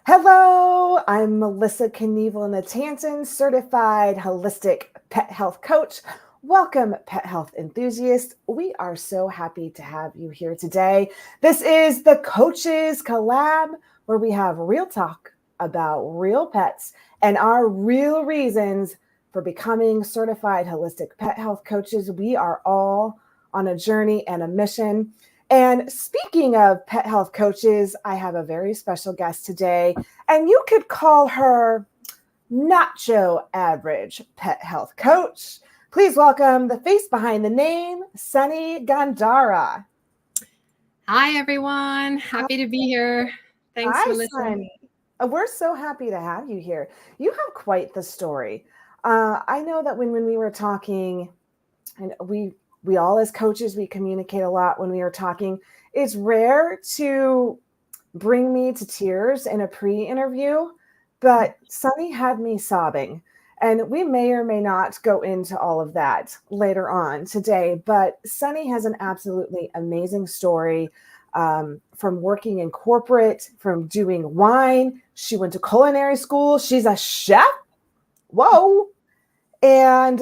Hello, I'm Melissa Knievel-Natanton, certified holistic pet health coach. Welcome, pet health enthusiasts. We are so happy to have you here today. This is the Coaches Collab, where we have real talk about real pets and our real reasons for becoming certified holistic pet health coaches. We are all on a journey and a mission. And speaking of pet health coaches, I have a very special guest today, and you could call her Nacho Average Pet Health Coach. Please welcome the face behind the name, Sunny Gandara. Hi, everyone. Happy to be here. Thanks, Hi, Melissa. Sunny. We're so happy to have you here. You have quite the story. I know that when we were talking, and we all as coaches, we communicate a lot when we are talking. It's rare to bring me to tears in a pre-interview, but Sunny had me sobbing. And we may or may not go into all of that later on today, but Sunny has an absolutely amazing story, from working in corporate, from doing wine. She went to culinary school. She's a chef. Whoa. And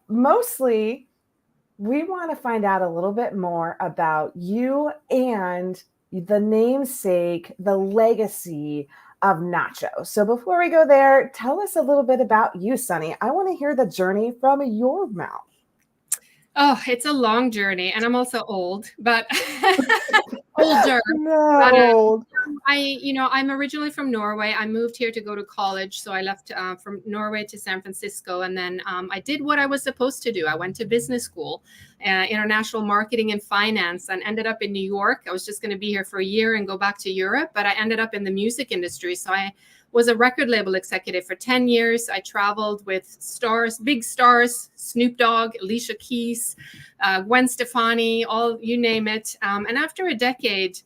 mostly, we want to find out a little bit more about you and the namesake, the legacy of Nacho. So before we go there, tell us a little bit about you, Sunny. I want to hear the journey from your mouth. Oh, it's a long journey, and I'm also old, but older. No. I'm originally from Norway. I moved here to go to college, so I left from Norway to San Francisco, and then I did what I was supposed to do. I went to business school, international marketing and finance, and ended up in New York. I was just going to be here for a year and go back to Europe, but I ended up in the music industry. So I was a record label executive for 10 years. I traveled with stars, big stars, Snoop Dogg, Alicia Keys, Gwen Stefani, all, you name it. And after a decade,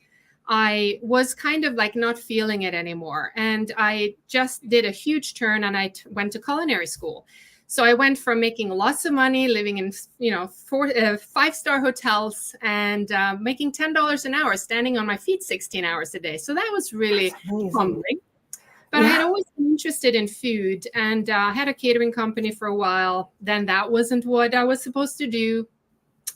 I was kind of like not feeling it anymore. And I just did a huge turn, and I went to culinary school. So I went from making lots of money, living in, 5-star hotels, and making $10 an hour, standing on my feet 16 hours a day. So that was really humbling. But I had always been interested in food, and I had a catering company for a while. Then that wasn't what I was supposed to do.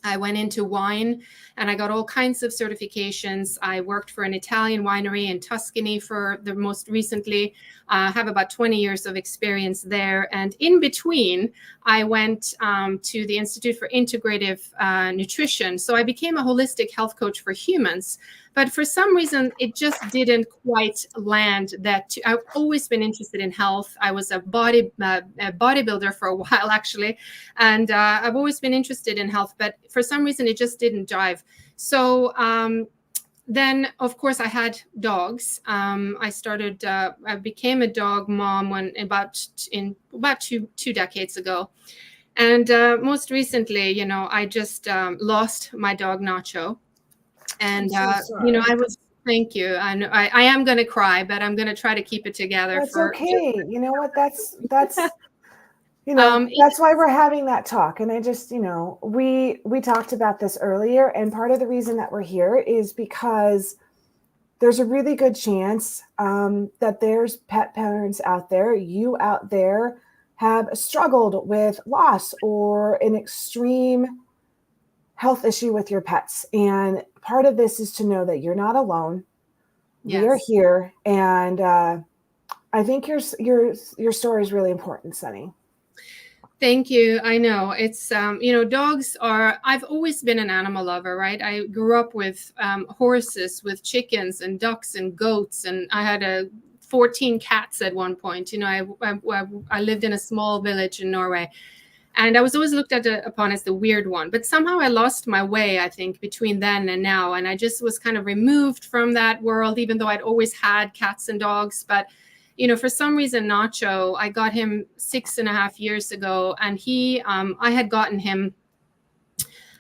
I went into wine, and I got all kinds of certifications. I worked for an Italian winery in Tuscany for the most recently. I have about 20 years of experience there. And in between, I went to the Institute for Integrative Nutrition. So I became a holistic health coach for humans. But for some reason, it just didn't quite land that. I've always been interested in health. I was a bodybuilder for a while, actually. And I've always been interested in health. But for some reason, it just didn't jive. So then, of course, I had dogs. I became a dog mom about two decades ago. And most recently, I just lost my dog, Nacho. And, thank you. I am going to cry, but I'm going to try to keep it together. That's okay. You know what? That's that's why we're having that talk. And I just, we talked about this earlier. And part of the reason that we're here is because there's a really good chance that there's pet parents out there, you out there, have struggled with loss or an extreme health issue with your pets. And part of this is to know that you're not alone. Yes. We are here. And I think your story is really important, Sunny. Thank you. I know it's, dogs are, I've always been an animal lover, right? I grew up with horses, with chickens and ducks and goats. And I had 14 cats at one point. I lived in a small village in Norway. And I was always looked upon as the weird one. But somehow I lost my way, I think, between then and now. And I just was kind of removed from that world, even though I'd always had cats and dogs. But, for some reason, Nacho, I got him 6.5 years ago. And I had gotten him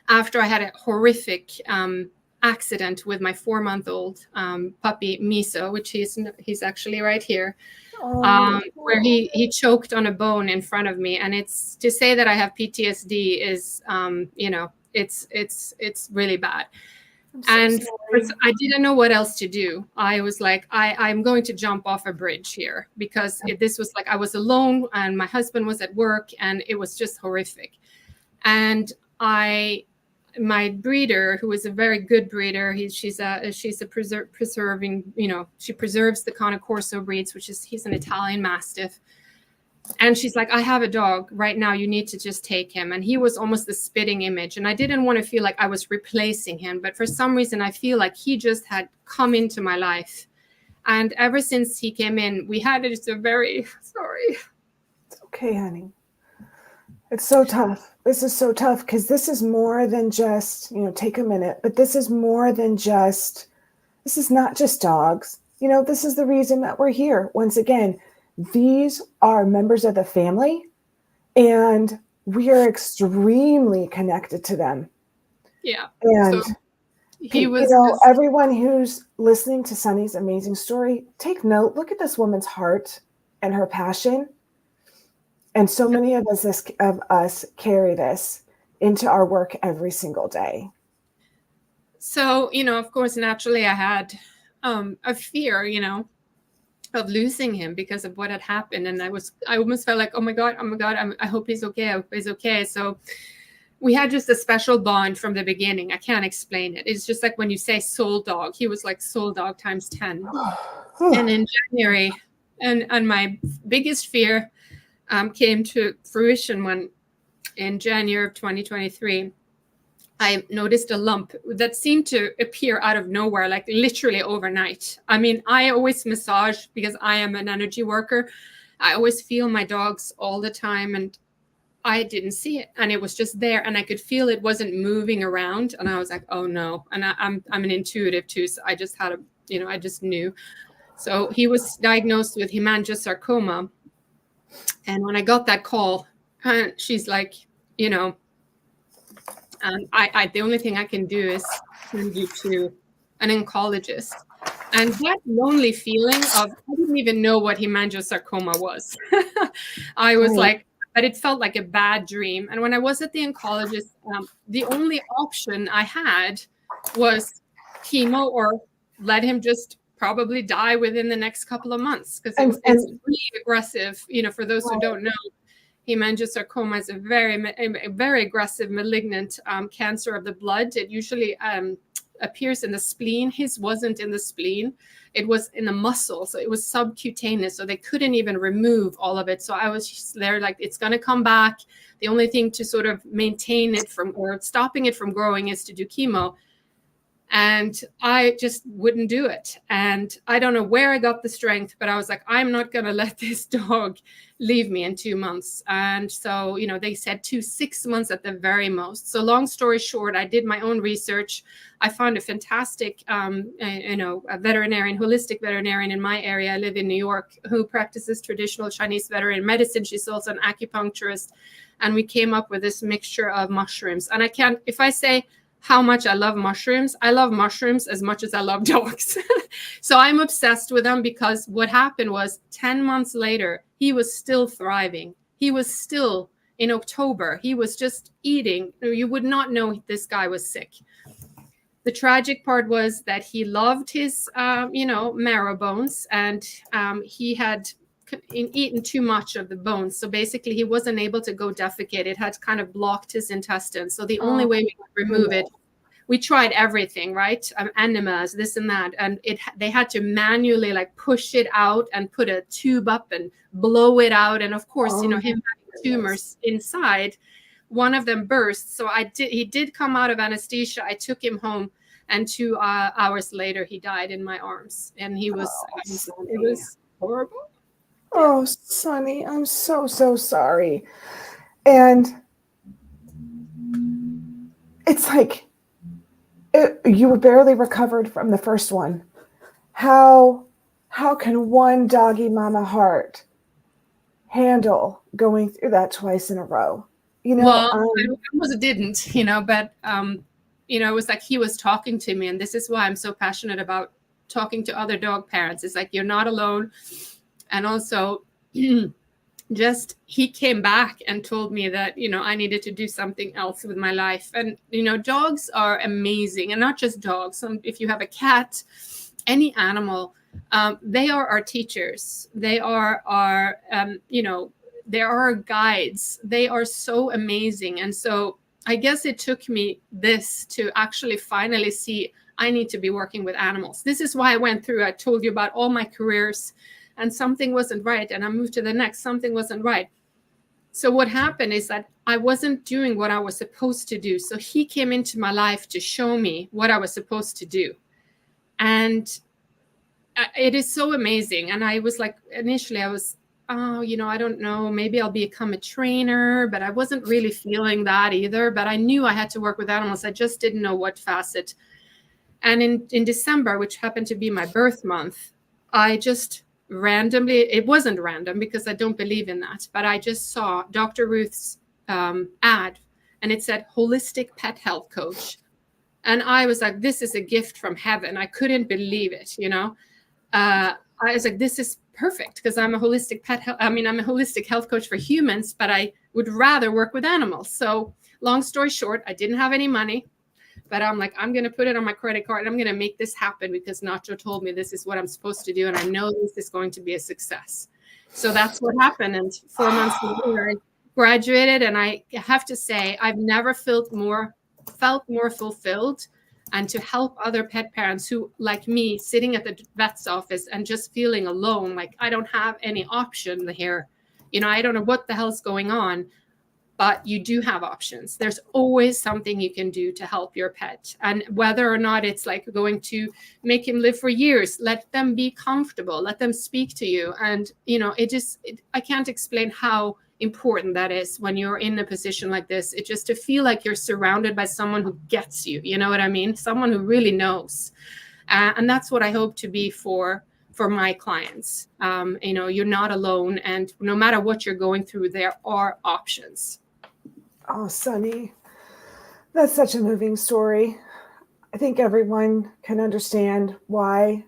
after I had a horrific accident with my 4-month-old puppy, Miso, which he's actually right here. Where he choked on a bone in front of me. And it's to say that I have PTSD is, it's really bad. I'm so And sorry. I didn't know what else to do. I was like, I'm going to jump off a bridge here because this was like I was alone and my husband was at work and it was just horrific. And my breeder, who is a very good breeder, she's a preserving, she preserves the Cane Corso breeds, he's an Italian Mastiff. And she's like, I have a dog right now. You need to just take him. And he was almost the spitting image. And I didn't want to feel like I was replacing him. But for some reason, I feel like he just had come into my life. And ever since he came in, we had just a very, sorry. It's okay, honey. It's so tough. This is so tough because this is more than just, take a minute, but this is more than just, this is not just dogs. This is the reason that we're here. Once again, these are members of the family and we are extremely connected to them. Yeah. And so he was everyone who's listening to Sunny's amazing story, take note, look at this woman's heart and her passion. And so many of us carry this into our work every single day. So, of course, naturally I had a fear, of losing him because of what had happened. And I almost felt like, oh my God, I hope he's okay. I hope he's okay. So we had just a special bond from the beginning. I can't explain it. It's just like when you say soul dog, he was like soul dog times 10. And in January, and my biggest fear came to fruition when in January of 2023, I noticed a lump that seemed to appear out of nowhere, like literally overnight. I mean, I always massage because I am an energy worker. I always feel my dogs all the time, and I didn't see it, and it was just there, and I could feel it wasn't moving around, and I was like, oh no. And I'm an intuitive too, so I just had I just knew. So he was diagnosed with hemangiosarcoma, and when I got that call, she's like, the only thing I can do is send you to an oncologist. And that lonely feeling of, I didn't even know what hemangiosarcoma was. I was like, but it felt like a bad dream. And when I was at the oncologist, the only option I had was chemo or let him just probably die within the next couple of months because it's really aggressive. For those who don't know, hemangiosarcoma is a very aggressive malignant cancer of the blood. It usually appears in the spleen. His wasn't in the spleen. It was in the muscle. So it was subcutaneous. So they couldn't even remove all of it. So I was just there like, it's going to come back. The only thing to sort of maintain it or stopping it from growing is to do chemo. And I just wouldn't do it. And I don't know where I got the strength, but I was like, I'm not going to let this dog leave me in 2 months. And so, they said 6 months at the very most. So long story short, I did my own research. I found a fantastic, a veterinarian, holistic veterinarian in my area. I live in New York, who practices traditional Chinese veterinary medicine. She's also an acupuncturist. And we came up with this mixture of mushrooms. And if I say how much I love mushrooms as much as I love dogs. So I'm obsessed with them because what happened was 10 months later, he was still thriving. He was still in October. He was just eating. You would not know this guy was sick. The tragic part was that he loved his, marrow bones, and he had eaten too much of the bones. So basically he wasn't able to go defecate. It had kind of blocked his intestines. So the only way we could remove it, we tried everything, right? Enemas, this and that. And they had to manually like push it out and put a tube up and blow it out. And of course, him having tumors inside, one of them burst. So he did come out of anesthesia. I took him home, and 2 hours later he died in my arms. And it was horrible. Oh, Sunny, I'm so, so sorry. And it's like you were barely recovered from the first one. How can one doggy mama heart handle going through that twice in a row? I almost didn't, but it was like he was talking to me, and this is why I'm so passionate about talking to other dog parents. It's like, you're not alone. And also, just he came back and told me that, you know, I needed to do something else with my life. And, you know, dogs are amazing, and not just dogs. If you have a cat, any animal, they are our teachers. They are our, you know, they are our guides. They are so amazing. And so I guess it took me this to actually finally see I need to be working with animals. This is why I went through, I told you about all my careers, and something wasn't right. And I moved to the next, something wasn't right. So what happened is that I wasn't doing what I was supposed to do. So he came into my life to show me what I was supposed to do. And it is so amazing. And I was like, initially I was, oh, you know, I don't know, maybe I'll become a trainer, but I wasn't really feeling that either. But I knew I had to work with animals. I just didn't know what facet. And in December, which happened to be my birth month, I just randomly, it wasn't random because I don't believe in that, but I just saw Dr. Ruth's ad, and it said holistic pet health coach. And I was like, this is a gift from heaven. I couldn't believe it, you know. I was like, this is perfect, because I'm a holistic I'm a holistic health coach for humans, but I would rather work with animals. So long story short, I didn't have any money. But I'm like, I'm going to put it on my credit card, and I'm going to make this happen because Nacho told me this is what I'm supposed to do. And I know this is going to be a success. So that's what happened. And 4 months later, I graduated. And I have to say, I've never felt more fulfilled, and to help other pet parents who, like me, sitting at the vet's office and just feeling alone, like I don't have any option here. You know, I don't know what the hell's going on. But you do have options. There's always something you can do to help your pet. And whether or not it's like going to make him live for years, let them be comfortable, let them speak to you. And, you know, I can't explain how important that is when you're in a position like this. It's just to feel like you're surrounded by someone who gets you. You know what I mean? Someone who really knows. And that's what I hope to be for my clients. You know, you're not alone. And no matter what you're going through, there are options. Oh, Sunny, that's such a moving story. I think everyone can understand why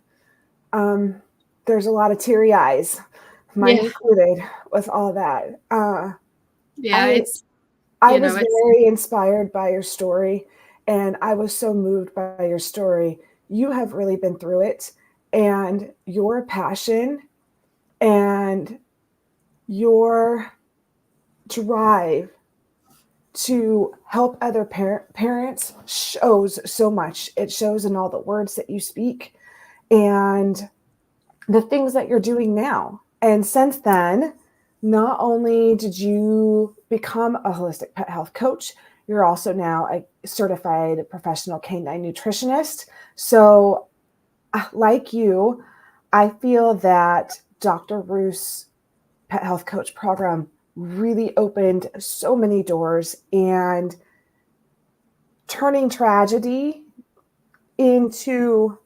there's a lot of teary eyes, mine included, with all that. Yeah, I was very inspired by your story, and I was so moved by your story. You have really been through it, and your passion and your drive to help other parents shows so much. It shows in all the words that you speak and the things that you're doing now. And since then, not only did you become a holistic pet health coach, you're also now a certified professional canine nutritionist. So, like you, I feel that Dr. Ruth's pet health coach program really opened so many doors, and turning tragedy into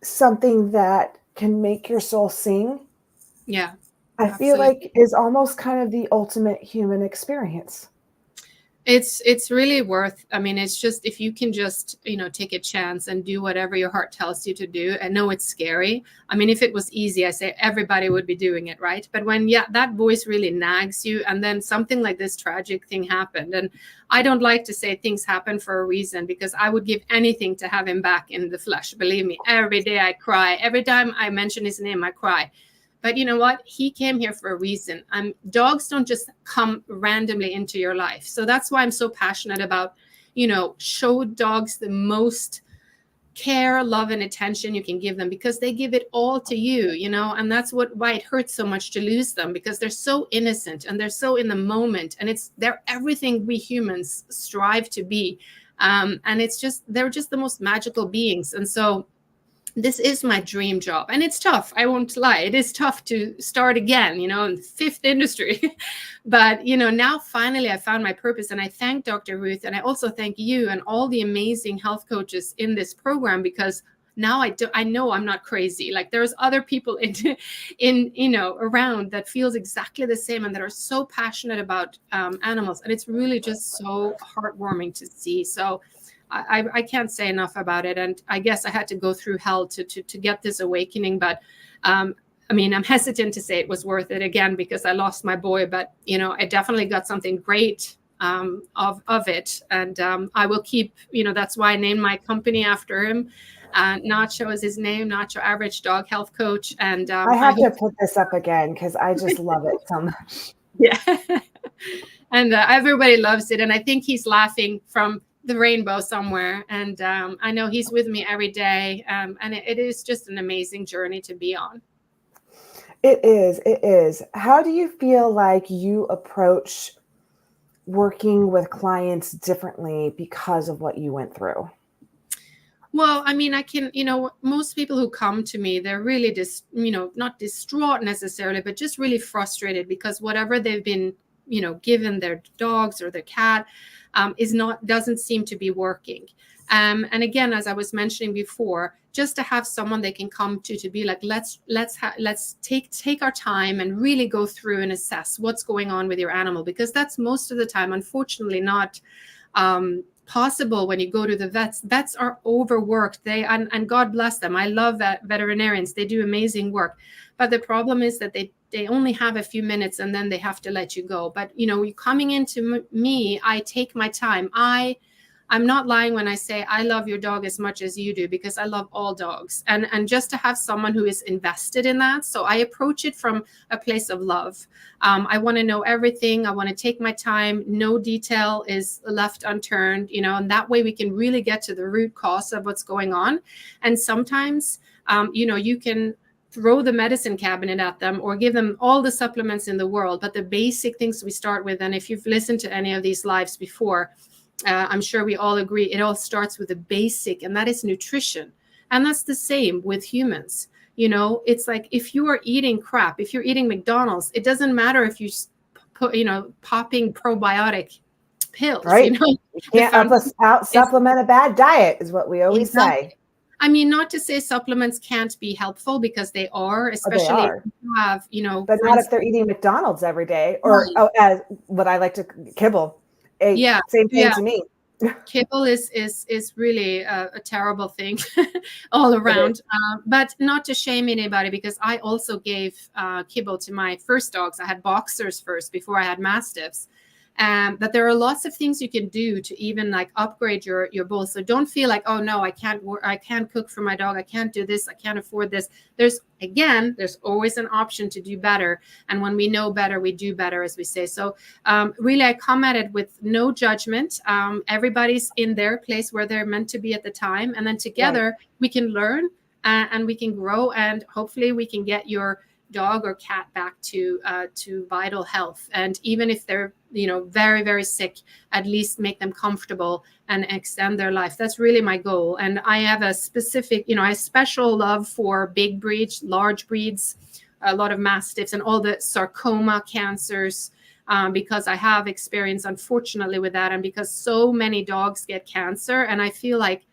something that can make your soul sing. Yeah. I feel like is almost kind of the ultimate human experience. It's really worth, I mean, it's just, if you can just, you know, take a chance and do whatever your heart tells you to do. I know it's scary. I mean, if it was easy, I say everybody would be doing it, right? But when, that voice really nags you, and then something like this tragic thing happened. And I don't like to say things happen for a reason, because I would give anything to have him back in the flesh. Believe me, every day I cry. Every time I mention his name, I cry. But you know what? He came here for a reason. Dogs don't just come randomly into your life. So that's why I'm so passionate about, you know, show dogs the most care, love, and attention you can give them, because they give it all to you, you know, and that's why it hurts so much to lose them, because they're so innocent and they're so in the moment, and they're everything we humans strive to be. And they're just the most magical beings. And so this is my dream job, and it's tough. I won't lie. It is tough to start again, you know, in the fifth industry. But, you know, now finally I found my purpose, and I thank Dr. Ruth. And I also thank you and all the amazing health coaches in this program, because now I know I'm not crazy. Like, there's other people in, you know, around that feels exactly the same, and that are so passionate about animals. And it's really just so heartwarming to see. So I can't say enough about it. And I guess I had to go through hell to get this awakening. But I mean, I'm hesitant to say it was worth it again because I lost my boy, but I definitely got something great of it, and I will keep. That's why I named my company after him. Nacho is his name, Nacho Average Dog Health Coach, and I I have hope, to put this up again because I just love it so much. yeah, and everybody loves it, and I think he's laughing from the rainbow somewhere, and I know he's with me every day, and it is just an amazing journey to be on. It is. It is. How do you feel like you approach working with clients differently because of what you went through? Well, I mean, I can, most people who come to me, they're really not distraught necessarily, but just really frustrated because whatever they've been, given their dogs or their cat doesn't seem to be working. And again, as I was mentioning before, just to have someone they can come to be like, let's take our time and really go through and assess what's going on with your animal, because that's most of the time, unfortunately, not possible when you go to the vets. Vets are overworked. And God bless them. I love veterinarians. They do amazing work. But the problem is that they only have a few minutes and then they have to let you go. But you coming into me, I take my time. I'm not lying when I say I love your dog as much as you do, because I love all dogs. And just to have someone who is invested in that. So I approach it from a place of love. I want to know everything. I want to take my time. No detail is left unturned, and that way we can really get to the root cause of what's going on. And sometimes, you can throw the medicine cabinet at them or give them all the supplements in the world. But the basic things we start with, and if you've listened to any of these lives before, I'm sure we all agree, it all starts with the basic, and that is nutrition. And that's the same with humans. It's like if you are eating crap, if you're eating McDonald's, it doesn't matter if you put, popping probiotic pills. Right. You can't supplement a bad diet is what we always say. I mean, not to say supplements can't be helpful, because they are, especially if you have, but not if they're eating McDonald's every day, or as what I like to kibble. Same thing to me. Kibble is really a terrible thing all around. But not to shame anybody, because I also gave kibble to my first dogs. I had boxers first before I had mastiffs. But there are lots of things you can do to even like upgrade your bowl. So don't feel like, oh no, I can't cook for my dog. I can't do this. I can't afford this. There's always an option to do better. And when we know better, we do better, as we say. So really, I come at it with no judgment. Everybody's in their place where they're meant to be at the time. And then together we can learn and we can grow, and hopefully we can get your dog or cat back to vital health. And even if they're very, very sick, at least make them comfortable and extend their life. That's really my goal. And I have a specific, I special love for big breeds, large breeds, a lot of mastiffs and all the sarcoma cancers, because I have experience, unfortunately, with that, and because so many dogs get cancer. And I feel like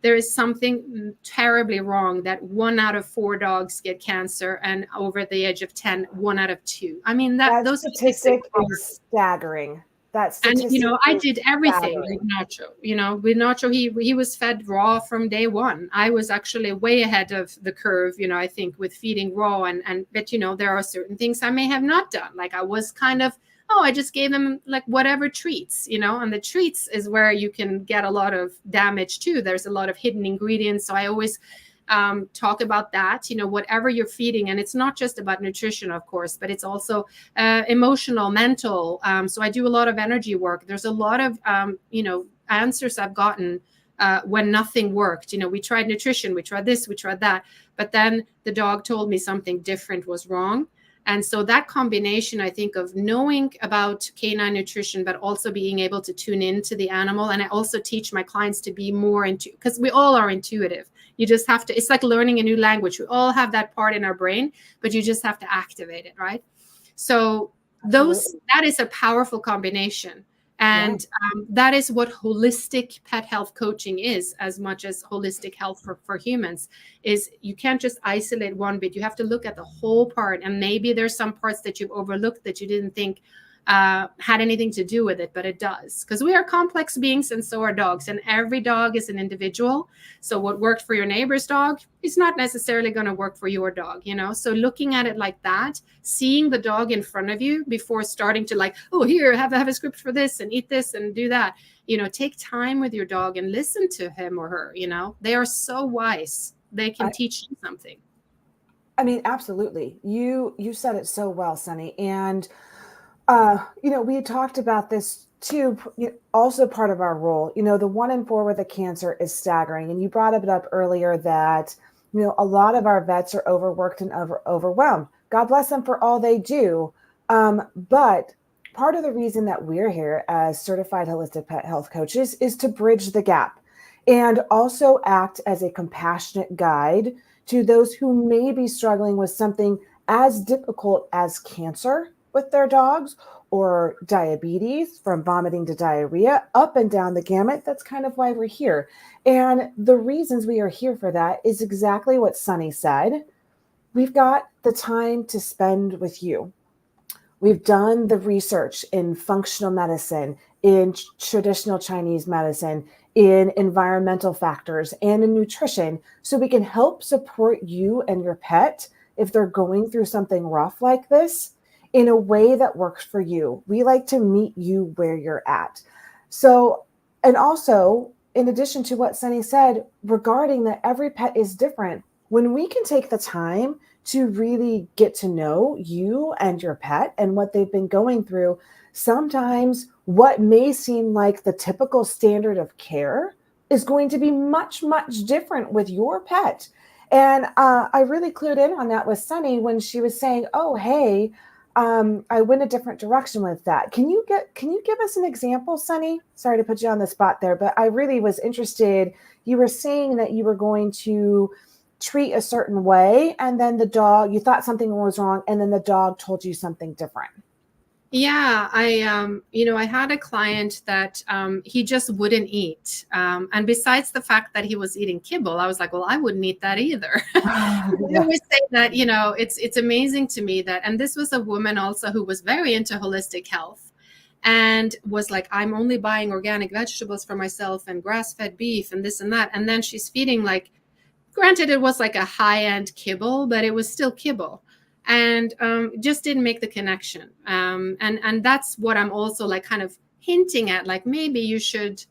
there is something terribly wrong that 1 out of 4 dogs get cancer, and over the age of 10, 1 out of 2. I mean, those statistic is staggering. And I did everything with Nacho. With Nacho, he was fed raw from day one. I was actually way ahead of the curve, I think, with feeding raw. But there are certain things I may have not done. Like I was kind of, I just gave them like whatever treats, and the treats is where you can get a lot of damage too. There's a lot of hidden ingredients. So I always talk about that, whatever you're feeding. And it's not just about nutrition, of course, but it's also emotional, mental. So I do a lot of energy work. There's a lot of, answers I've gotten when nothing worked. We tried nutrition, we tried this, we tried that. But then the dog told me something different was wrong. And so that combination, I think, of knowing about canine nutrition, but also being able to tune into the animal. And I also teach my clients to be more because we all are intuitive. You just have to, it's like learning a new language. We all have that part in our brain, but you just have to activate it, right? So that is a powerful combination. And that is what holistic pet health coaching is, as much as holistic health for humans, is you can't just isolate one bit. You have to look at the whole part. And maybe there's some parts that you've overlooked that you didn't think had anything to do with it, but it does, because we are complex beings and so are dogs, and every dog is an individual. So what worked for your neighbor's dog is not necessarily going to work for your dog, you know. So looking at it like that, seeing the dog in front of you before starting to like, oh, here, have a script for this and eat this and do that, you know, take time with your dog and listen to him or her. You know, they are so wise, they can teach you something. I mean, absolutely. You said it so well, Sunny. And we talked about this too, also part of our role. The 1 in 4 with a cancer is staggering. And you brought it up earlier that, a lot of our vets are overworked and overwhelmed. God bless them for all they do. But part of the reason that we're here as certified holistic pet health coaches is to bridge the gap and also act as a compassionate guide to those who may be struggling with something as difficult as cancer with their dogs, or diabetes, from vomiting to diarrhea, up and down the gamut. That's kind of why we're here. And the reasons we are here for that is exactly what Sunny said. We've got the time to spend with you. We've done the research in functional medicine, in traditional Chinese medicine, in environmental factors, and in nutrition, so we can help support you and your pet if they're going through something rough like this in a way that works for you. We like to meet you where you're at. So, and also, in addition to what Sunny said regarding that every pet is different, when we can take the time to really get to know you and your pet and what they've been going through, sometimes what may seem like the typical standard of care is going to be much, much different with your pet. And I really clued in on that with Sunny when she was saying, oh, hey, I went a different direction with that. Can you give us an example, Sunny? Sorry to put you on the spot there, but I really was interested. You were saying that you were going to treat a certain way, and then you thought something was wrong, and then the dog told you something different. Yeah, I had a client that he just wouldn't eat. And besides the fact that he was eating kibble, I was like, well, I wouldn't eat that either. I always say that, it's amazing to me that, and this was a woman also who was very into holistic health and was like, I'm only buying organic vegetables for myself and grass-fed beef and this and that. And then she's feeding, like, granted, it was like a high-end kibble, but it was still kibble. And just didn't make the connection. And that's what I'm also like kind of hinting at, like, maybe you should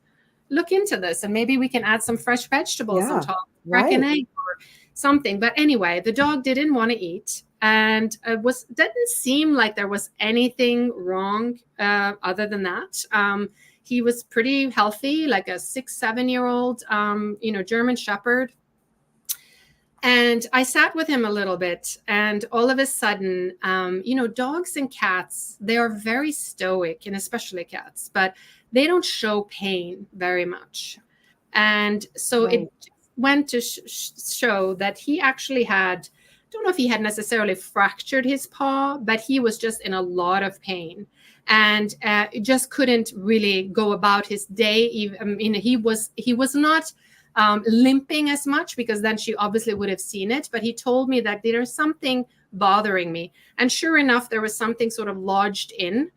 look into this and maybe we can add some fresh vegetables on top, crack an egg or something. But anyway, the dog didn't want to eat, and didn't seem like there was anything wrong other than that. He was pretty healthy, like a 6-7-year-old, German Shepherd. And I sat with him a little bit, and all of a sudden, dogs and cats, they are very stoic, and especially cats, but they don't show pain very much. And so it went to show that he actually had, I don't know if he had necessarily fractured his paw, but he was just in a lot of pain and just couldn't really go about his day. I mean, he was not limping as much, because then she obviously would have seen it. But he told me that there's something bothering me. And sure enough, there was something sort of lodged in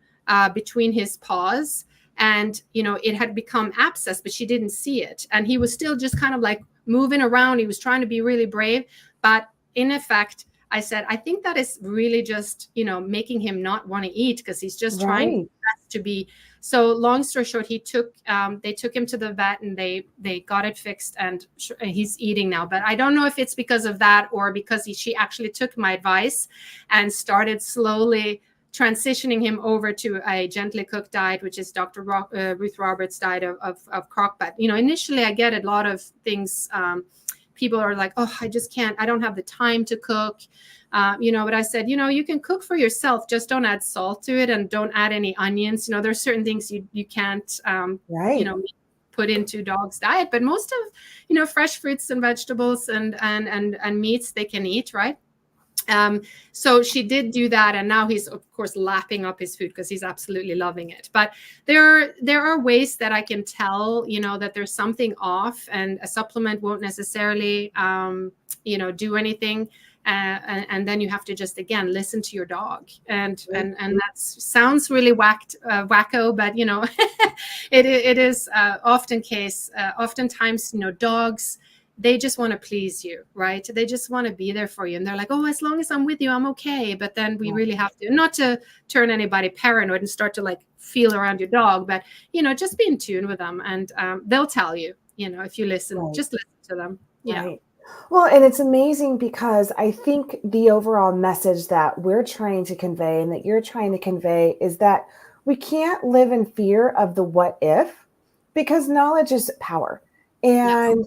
between his paws. And, it had become abscess, but she didn't see it. And he was still just kind of like moving around. He was trying to be really brave. But in effect, I said, I think that is really just, making him not want to eat, because he's just trying to be. So long story short, they took him to the vet, and they got it fixed, and he's eating now. But I don't know if it's because of that or because she actually took my advice and started slowly transitioning him over to a gently cooked diet, which is Dr. Ruth Roberts' diet of crock-pot. Initially I get a lot of things. People are like, oh, I just can't, I don't have the time to cook. But I said, you can cook for yourself, just don't add salt to it and don't add any onions. There's certain things you can't, put into dog's diet, but most of, fresh fruits and vegetables and meats they can eat, right? So she did do that, and now he's of course lapping up his food because he's absolutely loving it. But there are ways that I can tell, that there's something off, and a supplement won't necessarily, do anything. and then you have to just again listen to your dog, and that sounds really wacko, but it is oftentimes dogs, they just want to please you, right? They just want to be there for you, and they're like, oh, as long as I'm with you, I'm okay. But then we really have to, not to turn anybody paranoid and start to like feel around your dog, but just be in tune with them, and they'll tell you, if you listen, just listen to them. Yeah. Right. Well, and it's amazing because I think the overall message that we're trying to convey and that you're trying to convey is that we can't live in fear of the what if, because knowledge is power. And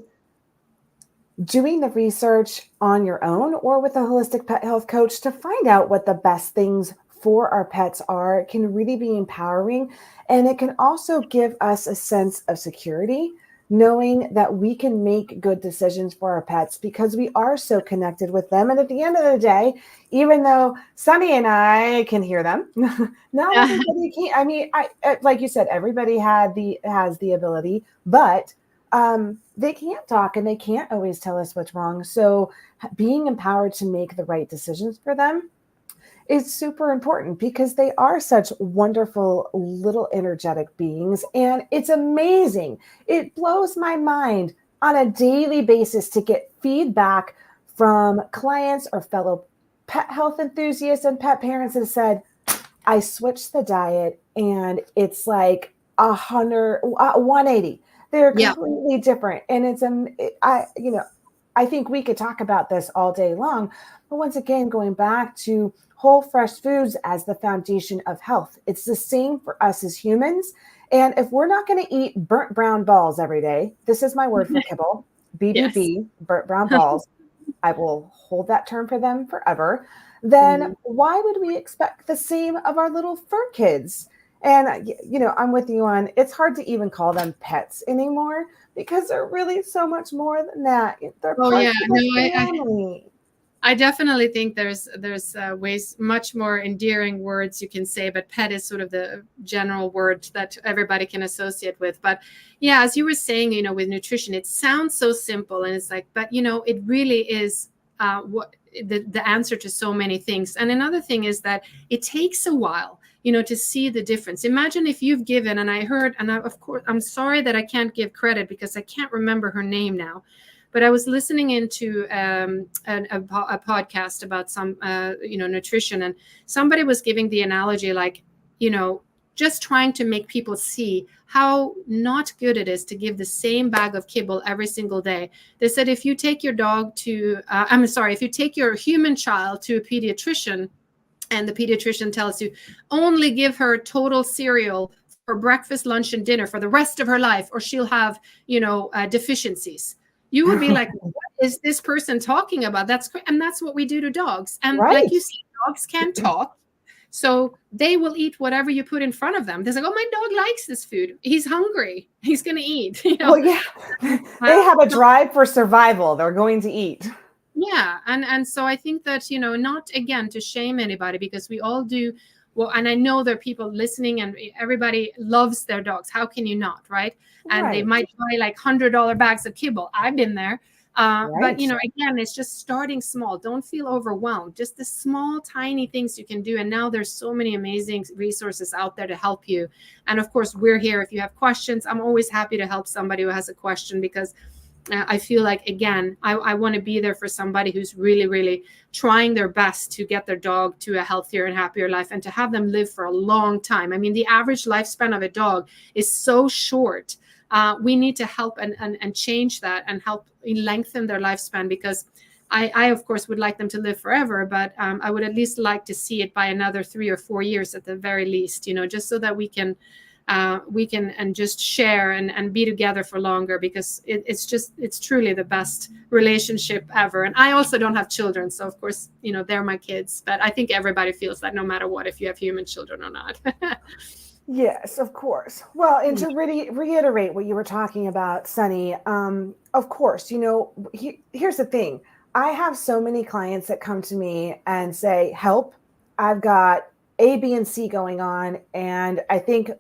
doing the research on your own or with a holistic pet health coach to find out what the best things for our pets are can really be empowering. And it can also give us a sense of security, knowing that we can make good decisions for our pets because we are so connected with them. And at the end of the day, even though Sunny and I can hear them, not everybody can. I mean, like you said, everybody has the ability, but they can't talk and they can't always tell us what's wrong. So being empowered to make the right decisions for them is super important because they are such wonderful little energetic beings. And it's amazing. It blows my mind on a daily basis to get feedback from clients or fellow pet health enthusiasts and pet parents that said, I switched the diet and it's like 180. They're completely different. And I think we could talk about this all day long. But once again, going back to whole fresh foods as the foundation of health, it's the same for us as humans. And if we're not going to eat burnt brown balls every day, this is my word for kibble, BBB, burnt brown balls. I will hold that term for them forever. Then why would we expect the same of our little fur kids? And, I'm with you on, it's hard to even call them pets anymore because they're really so much more than that. They're part of the family. I definitely think there's ways, much more endearing words you can say, but pet is sort of the general word that everybody can associate with. But yeah, as you were saying, with nutrition, it sounds so simple, and it's like, but it really is what the answer to so many things. And another thing is that it takes a while, to see the difference. Imagine if you've given, and I heard, and of course, I'm sorry that I can't give credit because I can't remember her name now. But I was listening into a podcast about some, nutrition, and somebody was giving the analogy like, just trying to make people see how not good it is to give the same bag of kibble every single day. They said if you take your if you take your human child to a pediatrician, and the pediatrician tells you only give her total cereal for breakfast, lunch, and dinner for the rest of her life, or she'll have, deficiencies. You would be like, what is this person talking about? And that's what we do to dogs. And like you said, dogs can't talk. So they will eat whatever you put in front of them. They're like, oh, my dog likes this food. He's hungry. He's going to eat. Well, yeah, they have a drive for survival. They're going to eat. Yeah. And so I think that, not again to shame anybody, because we all do. Well, and I know there are people listening and everybody loves their dogs. How can you not, right? And they might buy like $100 bags of kibble. I've been there. But, again, it's just starting small. Don't feel overwhelmed. Just the small, tiny things you can do. And now there's so many amazing resources out there to help you. And of course, we're here. If you have questions, I'm always happy to help somebody who has a question, because I feel like, again, I want to be there for somebody who's really, really trying their best to get their dog to a healthier and happier life and to have them live for a long time. I mean, the average lifespan of a dog is so short. We need to help and change that and help lengthen their lifespan, because I of course, would like them to live forever, but I would at least like to see it by another 3 or 4 years at the very least, just so that we can and just share and be together for longer, because it's truly the best relationship ever. And I also don't have children, so of course, they're my kids, but I think everybody feels that no matter what, if you have human children or not. Yes, of course. Well, and to really reiterate what you were talking about, Sunny, of course, here's the thing. I have so many clients that come to me and say, help, I've got A, B, and C going on. And I think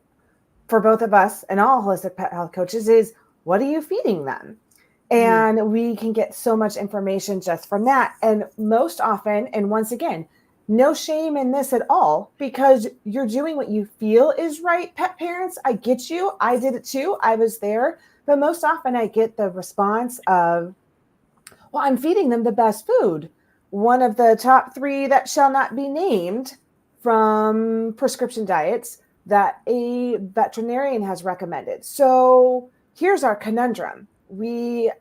for both of us and all holistic pet health coaches is, what are you feeding them? And we can get so much information just from that. And most often, and once again, no shame in this at all, because you're doing what you feel is right, pet parents. I get you. I did it too. I was there. But most often I get the response of, well, I'm feeding them the best food. One of the top 3 that shall not be named from prescription diets that a veterinarian has recommended. So here's our conundrum. We've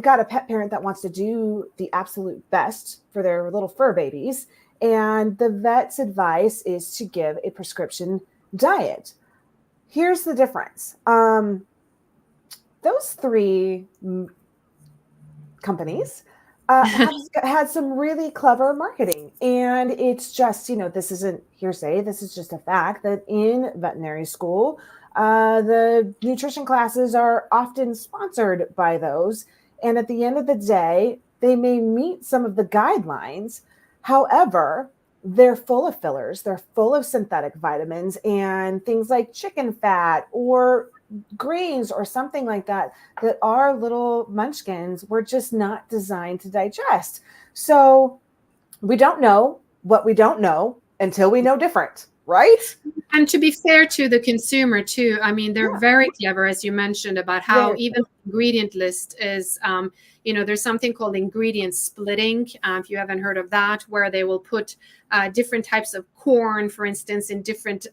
got a pet parent that wants to do the absolute best for their little fur babies, and the vet's advice is to give a prescription diet. Here's the difference. Those 3 companies have had some really clever marketing, and it's just, this isn't hearsay. This is just a fact that in veterinary school, the nutrition classes are often sponsored by those. And at the end of the day, they may meet some of the guidelines. However, they're full of fillers. They're full of synthetic vitamins and things like chicken fat or grains or something like that our little munchkins were just not designed to digest. So we don't know what we don't know until we know different, right? And to be fair to the consumer too, I mean, they're very clever, as you mentioned, about how even the ingredient list is, there's something called ingredient splitting. If you haven't heard of that, where they will put different types of corn, for instance, in different,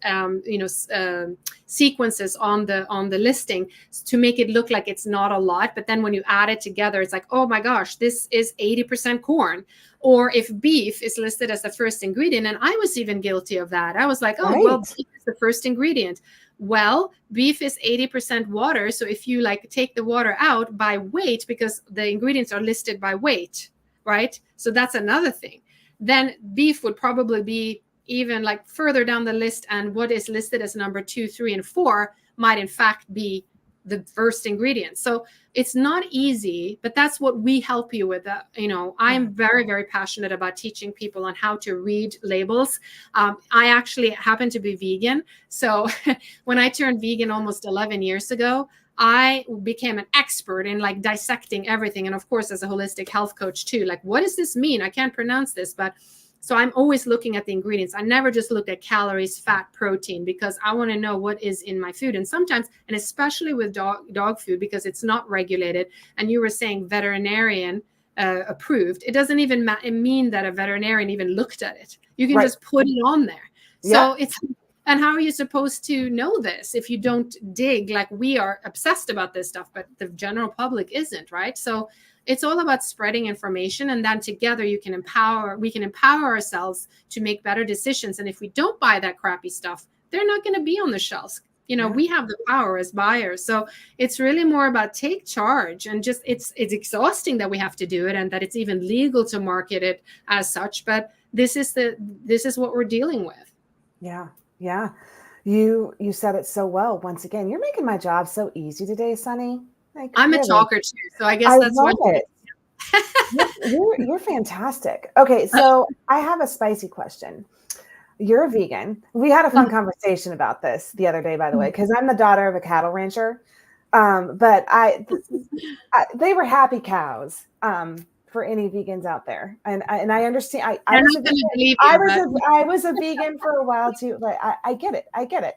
sequences on the listing to make it look like it's not a lot. But then when you add it together, it's like, oh my gosh, this is 80% corn. Or if beef is listed as the first ingredient, and I was even guilty of that. I was like, oh, well, beef is the first ingredient. Well, beef is 80% water. So if you take the water out by weight, because the ingredients are listed by weight, right? So that's another thing. Then beef would probably be even further down the list, and what is listed as number 2, 3, and 4 might in fact be the first ingredient. So it's not easy, but that's what we help you with. I'm very, very passionate about teaching people on how to read labels. I actually happen to be vegan. So when I turned vegan almost 11 years ago, I became an expert in dissecting everything. And of course, as a holistic health coach too, what does this mean? I can't pronounce this, but so I'm always looking at the ingredients. I never just look at calories, fat, protein, because I want to know what is in my food. And sometimes, and especially with dog food, because it's not regulated, and you were saying veterinarian approved, it doesn't even mean that a veterinarian even looked at it. You can just put it on there. So and how are you supposed to know this if you don't dig? We are obsessed about this stuff, but the general public isn't, right? So it's all about spreading information, and then together we can empower ourselves to make better decisions. And if we don't buy that crappy stuff, they're not going to be on the shelves. We have the power as buyers. So it's really more about take charge, and just it's exhausting that we have to do it and that it's even legal to market it as such. But this is what we're dealing with. Yeah. Yeah. You said it so well. Once again, you're making my job so easy today, Sunny. I'm a talker too, so I guess that's love it. You're fantastic. Okay, so I have a spicy question. You're a vegan. We had a fun conversation about this the other day, by the way, because I'm the daughter of a cattle rancher. But they were happy cows for any vegans out there, and I understand. I was a vegan for a while too. I get it.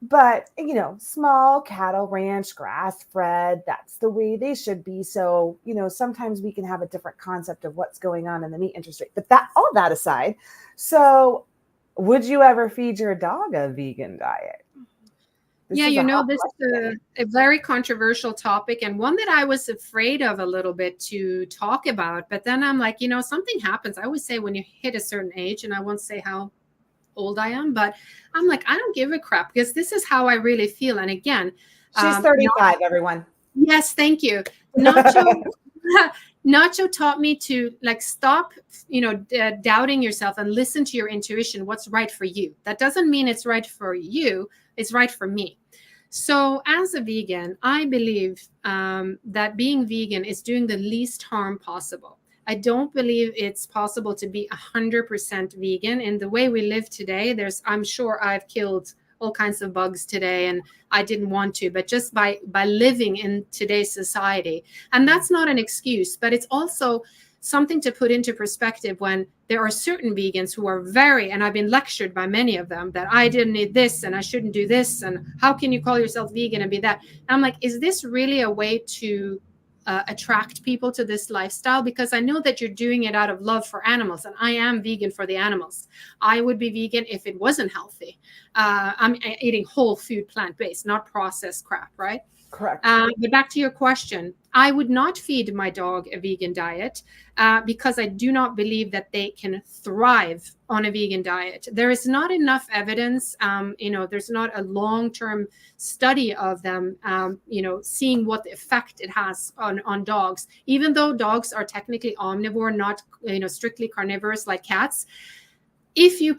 But small cattle ranch, grass fed, that's the way they should be. So, sometimes we can have a different concept of what's going on in the meat industry. But all that aside, so would you ever feed your dog a vegan diet? This is a very controversial topic, and one that I was afraid of a little bit to talk about. But then I'm like, something happens. I always say when you hit a certain age, and I won't say how old I am, but I'm like, I don't give a crap, because this is how I really feel. And again, she's 35, everyone. Yes, thank you. Nacho taught me to stop, doubting yourself and listen to your intuition. What's right for you? That doesn't mean it's right for you. It's right for me. So as a vegan, I believe that being vegan is doing the least harm possible. I don't believe it's possible to be 100% vegan. In the way we live today, I'm sure I've killed all kinds of bugs today, and I didn't want to, but just by living in today's society. And that's not an excuse, but it's also something to put into perspective when there are certain vegans who are and I've been lectured by many of them that I didn't eat this and I shouldn't do this, and how can you call yourself vegan and be that? And I'm like, is this really a way to attract people to this lifestyle? Because I know that you're doing it out of love for animals, and I am vegan for the animals. I would be vegan if it wasn't healthy. I'm eating whole food, plant-based, not processed crap, right? Correct. But back to your question, I would not feed my dog a vegan diet because I do not believe that they can thrive on a vegan diet. There is not enough evidence. There's not a long-term study of them, seeing what the effect it has on dogs. Even though dogs are technically omnivore, not strictly carnivorous like cats. If you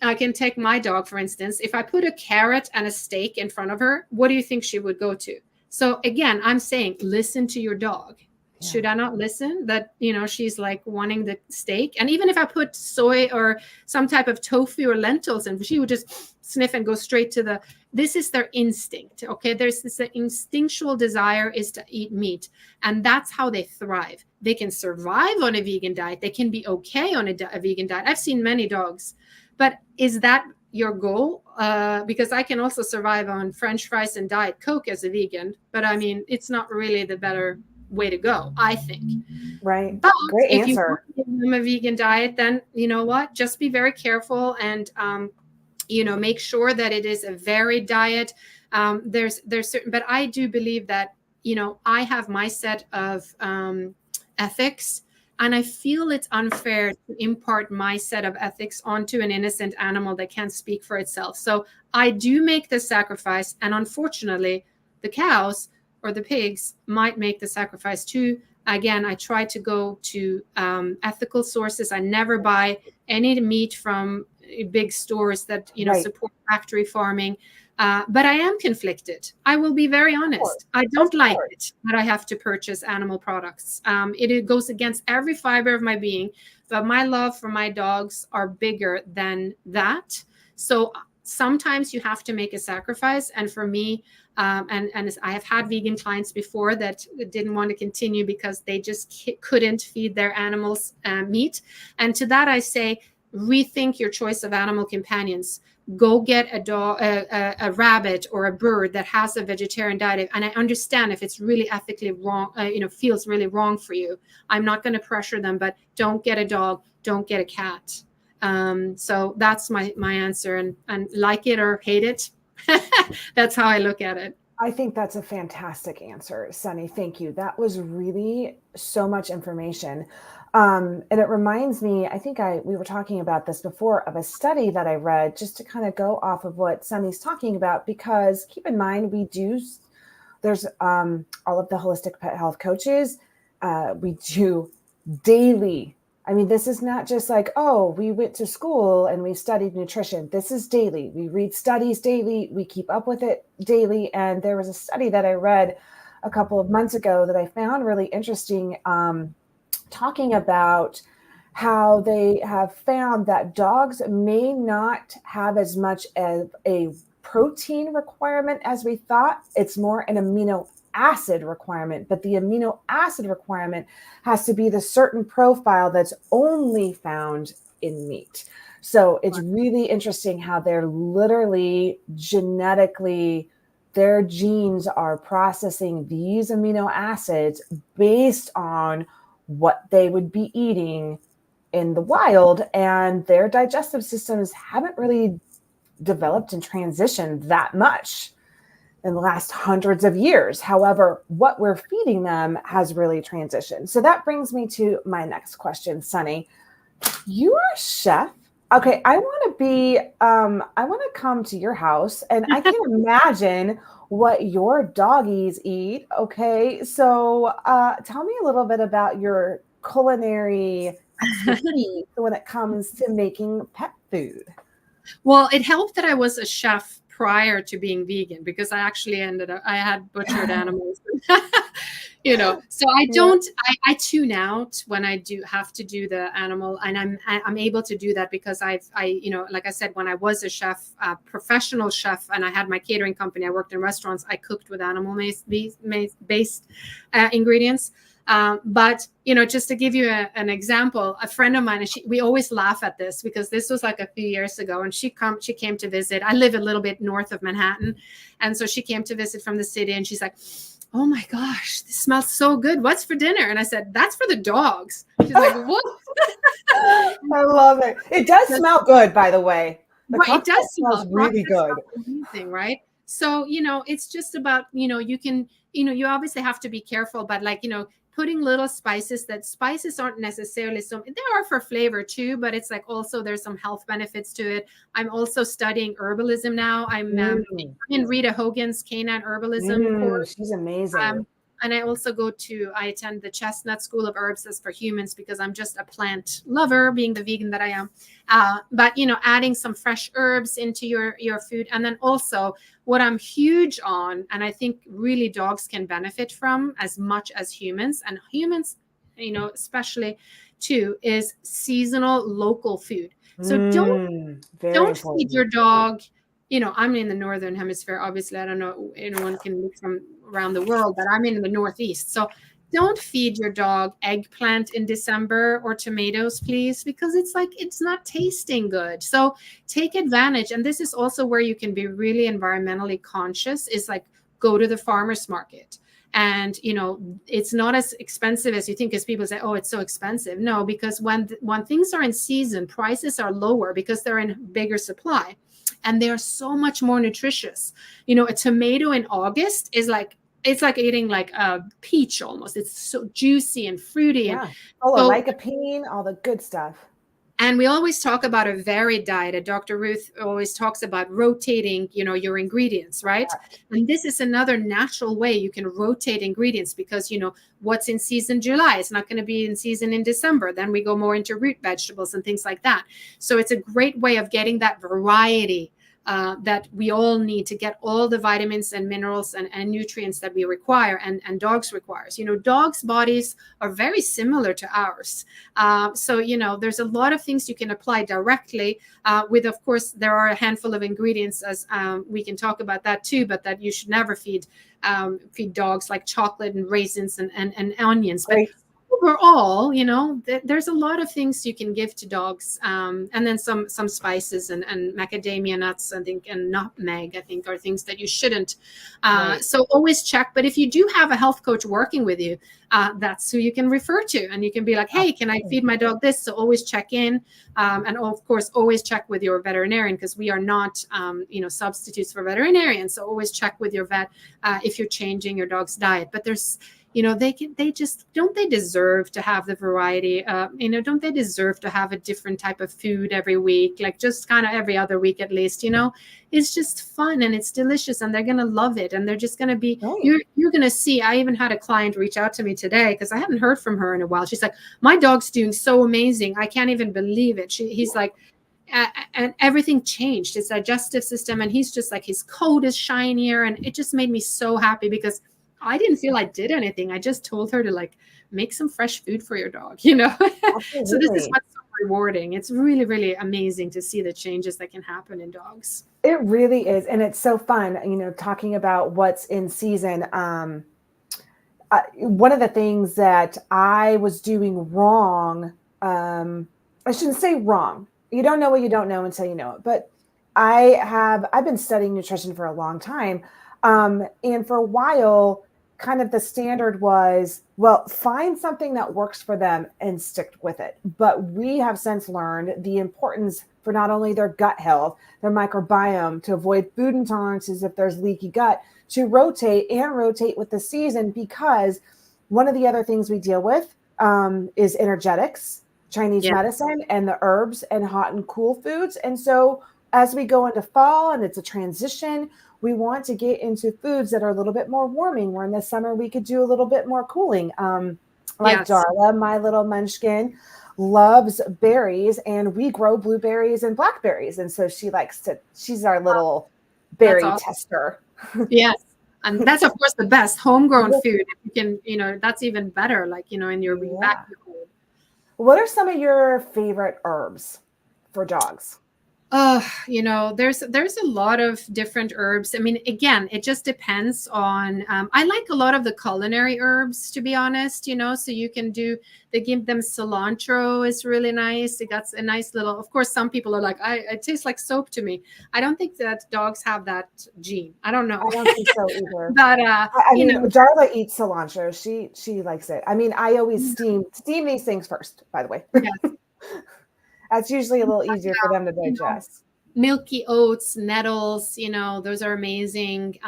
I can take my dog, for instance, if I put a carrot and a steak in front of her, what do you think she would go to? So again, I'm saying, listen to your dog. Yeah. Should I not listen that, she's like wanting the steak? And even if I put soy or some type of tofu or lentils in, she would just sniff and go straight to this is their instinct. Okay. There's this instinctual desire is to eat meat, and that's how they thrive. They can survive on a vegan diet. They can be okay on a vegan diet. I've seen many dogs, but is that your goal? Because I can also survive on French fries and Diet Coke as a vegan, but I mean, it's not really the better way to go, I think. Right. But great if answer. you give them a vegan diet, then you know what? Just be very careful and make sure that it is a varied diet. There's certain, but I do believe that I have my set of ethics. And I feel it's unfair to impart my set of ethics onto an innocent animal that can't speak for itself. So I do make the sacrifice. And unfortunately, the cows or the pigs might make the sacrifice too. Again, I try to go to ethical sources. I never buy any meat from big stores that right. support factory farming. But I am conflicted. I will be very honest. I don't like it that I have to purchase animal products. It goes against every fiber of my being, but my love for my dogs are bigger than that. So sometimes you have to make a sacrifice. And for me, and I have had vegan clients before that didn't want to continue because they just couldn't feed their animals meat. And to that I say, rethink your choice of animal companions. Go get a dog, a rabbit or a bird that has a vegetarian diet. And I understand if it's really ethically wrong, feels really wrong for you. I'm not going to pressure them, but don't get a dog, don't get a cat. So that's my answer. And like it or hate it, that's how I look at it. I think that's a fantastic answer, Sunny. Thank you. That was really so much information. And it reminds me, I think we were talking about this before, of a study that I read just to kind of go off of what Sunny's talking about, because keep in mind, there's all of the holistic pet health coaches. We do daily. I mean, this is not just like, oh, we went to school and we studied nutrition. This is daily. We read studies daily. We keep up with it daily. And there was a study that I read a couple of months ago that I found really interesting, talking about how they have found that dogs may not have as much as a protein requirement as we thought. It's more an amino acid requirement, but the amino acid requirement has to be the certain profile that's only found in meat. So it's really interesting how they're literally genetically, their genes are processing these amino acids based on what they would be eating in the wild, and their digestive systems haven't really developed and transitioned that much in the last hundreds of years. However, what we're feeding them has really transitioned. So that brings me to my next question, Sunny. You are a chef. Okay, I want to come to your house, and I can imagine what your doggies eat. Okay, so tell me a little bit about your culinary expertise when it comes to making pet food. Well, it helped that I was a chef prior to being vegan, because I actually I had butchered animals. So I Yeah. don't, I tune out when I do have to do the animal, and I'm able to do that because like I said, when I was a chef, professional chef, and I had my catering company, I worked in restaurants, I cooked with animal based ingredients. But just to give you an example, a friend of mine, and we always laugh at this because this was like a few years ago, and she came to visit. I live a little bit north of Manhattan, and so she came to visit from the city, and she's like, "Oh my gosh, this smells so good. What's for dinner?" And I said, "That's for the dogs." She's like, "What?" I love it. It does smell good, by the way. The Right, it does cocktail smells smell. really Cocktails good. smell amazing, right? So, it's just about, you can, you obviously have to be careful, but like, putting little spices, that spices aren't necessarily they are for flavor too, but it's like also there's some health benefits to it. I'm also studying herbalism now. I'm Mm. in Rita Hogan's canine herbalism course. She's amazing. And I attend the Chestnut School of Herbs as for humans because I'm just a plant lover, being the vegan that I am. But adding some fresh herbs into your food, and then also what I'm huge on, and I think really dogs can benefit from as much as humans, and humans, especially too, is seasonal local food. So Very don't feed important. your dog. I'm in the northern hemisphere. Obviously, I don't know, anyone can look from around the world, but I'm in the northeast. So don't feed your dog eggplant in December or tomatoes, please, because it's not tasting good. So take advantage. And this is also where you can be really environmentally conscious, is like go to the farmer's market. And it's not as expensive as you think, because people say, oh, it's so expensive. No, because when things are in season, prices are lower because they're in bigger supply, and they're so much more nutritious. A tomato in August is like, it's like eating like a peach almost. It's so juicy and fruity. And Yeah. Oh, a so, lycopene, all the good stuff. and we always talk about a varied diet. Dr. Ruth always talks about rotating, your ingredients, right? And this is another natural way you can rotate ingredients, because, what's in season July is not going to be in season in December. Then we go more into root vegetables and things like that. So it's a great way of getting that variety that we all need to get all the vitamins and minerals and nutrients that we require, and dogs requires. Dogs' bodies are very similar to ours. So, there's a lot of things you can apply directly with, of course, there are a handful of ingredients, as we can talk about that too, but that you should never feed dogs, like chocolate and raisins and onions. But Great. overall, there's a lot of things you can give to dogs, and then some spices and macadamia nuts, I think, and nutmeg, I think, are things that you shouldn't. Right. So always check. But if you do have a health coach working with you, that's who you can refer to, and you can be like, hey, can I feed my dog this? So always check in, and of course always check with your veterinarian, because we are not substitutes for veterinarians. So always check with your vet if you're changing your dog's diet. But there's don't they deserve to have the variety? Don't they deserve to have a different type of food every week, like just kind of every other week at least? It's just fun and it's delicious, and they're gonna love it, and they're just gonna be. Right. You're gonna see. I even had a client reach out to me today because I hadn't heard from her in a while. She's like, my dog's doing so amazing. I can't even believe it. He's like, and everything changed, his digestive system, and he's just like, his coat is shinier, and it just made me so happy because I didn't feel I did anything. I just told her to like make some fresh food for your dog, So this is Absolutely. what's so rewarding. It's really, really amazing to see the changes that can happen in dogs. It really is. And it's so fun, talking about what's in season. One of the things that I was doing wrong, I shouldn't say wrong. You don't know what you don't know until you know it. But I've been studying nutrition for a long time. And for a while, kind of the standard was, well, find something that works for them and stick with it. But we have since learned the importance for not only their gut health, their microbiome, to avoid food intolerances if there's leaky gut, to rotate with the season, because one of the other things we deal with is energetics, Chinese medicine, and the herbs and hot and cool foods. And so as we go into fall and it's a transition, we want to get into foods that are a little bit more warming, where in the summer we could do a little bit more cooling. Like Darla, my little munchkin, loves berries, and we grow blueberries and blackberries. And so she's our little berry tester. Yes. And that's of course the best homegrown food. If you can, that's even better, like, in your Yeah. backyard. What are some of your favorite herbs for dogs? There's a lot of different herbs. I mean, again, it just depends on. I like a lot of the culinary herbs, to be honest. So you can they give them cilantro is really nice. It got a nice little. Of course, some people are like, it tastes like soap to me. I don't think that dogs have that gene. I don't know. I don't think so either. But I mean, Darla eats cilantro. She likes it. I mean, I always steam these things first, by the way. Yes. That's usually a little easier for them to digest. Milky oats, nettles, those are amazing.